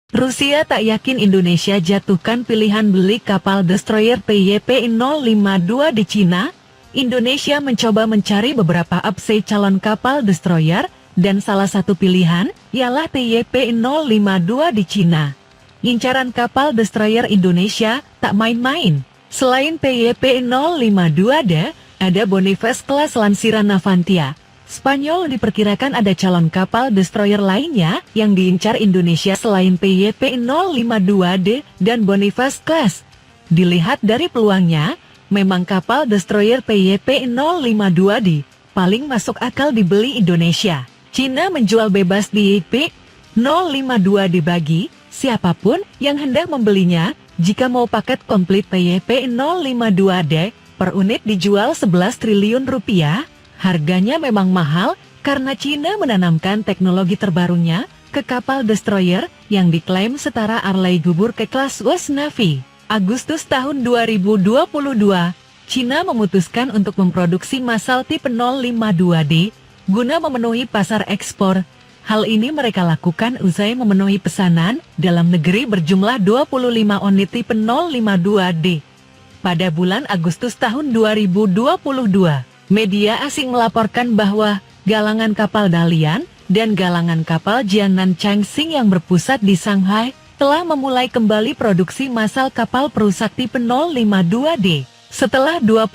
Rusia tak yakin Indonesia jatuhkan pilihan beli kapal destroyer PYP-052 di Cina. Indonesia mencoba mencari beberapa opsi calon kapal destroyer, dan salah satu pilihan ialah PYP-052 di Cina. Incaran kapal destroyer Indonesia tak main-main. Selain PYP-052D, ada Boniface kelas Lansira Navantia. Spanyol diperkirakan ada calon kapal destroyer lainnya yang diincar Indonesia selain PYP-052D dan Boniface class. Dilihat dari peluangnya, memang kapal destroyer PYP-052D paling masuk akal dibeli Indonesia. Cina menjual bebas di PYP-052D bagi siapapun yang hendak membelinya. Jika mau paket komplit PYP-052D per unit dijual 11 triliun rupiah. Harganya memang mahal karena Cina menanamkan teknologi terbarunya ke kapal destroyer yang diklaim setara Arleigh Gubur ke kelas West Navy. Agustus tahun 2022, Cina memutuskan untuk memproduksi massal tipe 052D guna memenuhi pasar ekspor. Hal ini mereka lakukan usai memenuhi pesanan dalam negeri berjumlah 25 unit tipe 052D. Pada bulan Agustus tahun 2022. Media asing melaporkan bahwa galangan kapal Dalian dan galangan kapal Jiangnan Changxing yang berpusat di Shanghai telah memulai kembali produksi massal kapal perusak tipe 052D. Setelah 25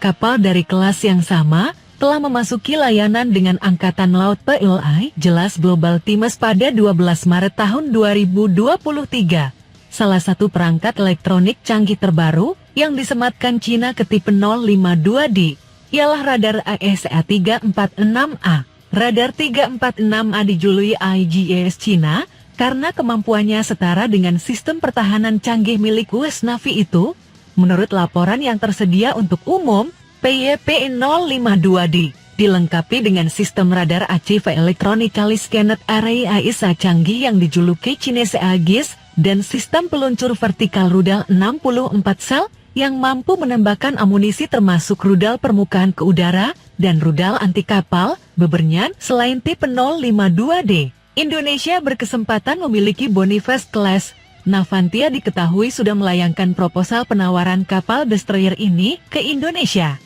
kapal dari kelas yang sama telah memasuki layanan dengan Angkatan Laut PLI jelas Global Times pada 12 Maret tahun 2023. Salah satu perangkat elektronik canggih terbaru yang disematkan Cina ke tipe 052D ialah radar AESA-346A. Radar 346A dijuluki IGAS Cina karena kemampuannya setara dengan sistem pertahanan canggih milik West Navy itu. Menurut laporan yang tersedia untuk umum, PYP-052D dilengkapi dengan sistem radar ACV Electronically Scanned Array AESA canggih yang dijuluki Chinese AGIS dan sistem peluncur vertikal rudal 64 sel yang mampu menembakkan amunisi termasuk rudal permukaan ke udara dan rudal anti kapal, bebernya selain tipe 052D. Indonesia berkesempatan memiliki Boniface class. Navantia diketahui sudah melayangkan proposal penawaran kapal destroyer ini ke Indonesia.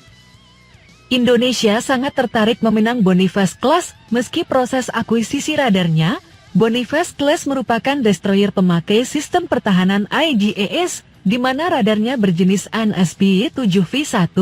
Indonesia sangat tertarik meminang Boniface class meski proses akuisisi radarnya. Boniface class merupakan destroyer pemakai sistem pertahanan IGAS, di mana radarnya berjenis ANSP-7V1.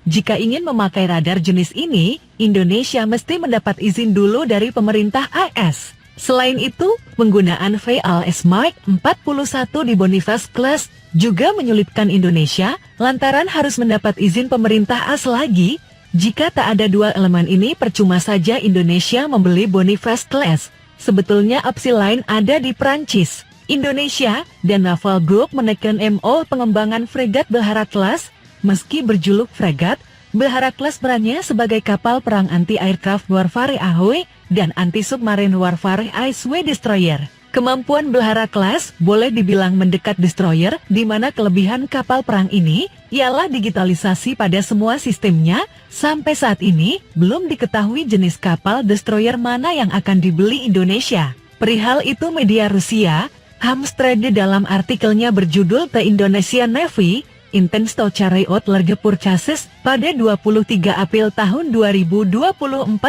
Jika ingin memakai radar jenis ini, Indonesia mesti mendapat izin dulu dari pemerintah AS. Selain itu, penggunaan VLS Mark 41 di Boniface class juga menyulitkan Indonesia, lantaran harus mendapat izin pemerintah AS lagi. Jika tak ada dua elemen ini, percuma saja Indonesia membeli Boniface class. Sebetulnya opsi lain ada di Prancis. Indonesia dan Naval Group menekan MO pengembangan fregat Belhara class. Meski berjuluk fregat, Belhara class perannya sebagai kapal perang anti-aircraft warfare AHW dan anti-submarine warfare ISW destroyer. Kemampuan Belhara class boleh dibilang mendekat destroyer, di mana kelebihan kapal perang ini ialah digitalisasi pada semua sistemnya. Sampai saat ini, belum diketahui jenis kapal destroyer mana yang akan dibeli Indonesia. Perihal itu media Rusia, Hamstrade dalam artikelnya berjudul The Indonesian Navy Intends to Carry Out Large Purchases pada 23 April tahun 2024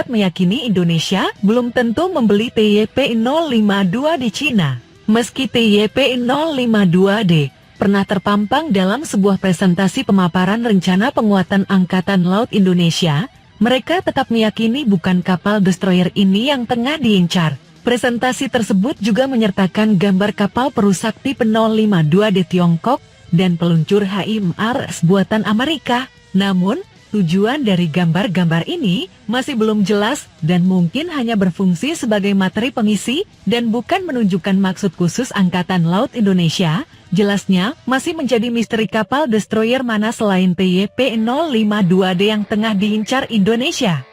meyakini Indonesia belum tentu membeli PYP-052 di Cina. Meski PYP-052D pernah terpampang dalam sebuah presentasi pemaparan rencana penguatan Angkatan Laut Indonesia, mereka tetap meyakini bukan kapal destroyer ini yang tengah diincar. Presentasi tersebut juga menyertakan gambar kapal perusak tipe 052D Tiongkok dan peluncur HIMARS buatan Amerika. Namun, tujuan dari gambar-gambar ini masih belum jelas dan mungkin hanya berfungsi sebagai materi pengisi dan bukan menunjukkan maksud khusus Angkatan Laut Indonesia. Jelasnya, masih menjadi misteri kapal destroyer mana selain PYP-052D yang tengah diincar Indonesia.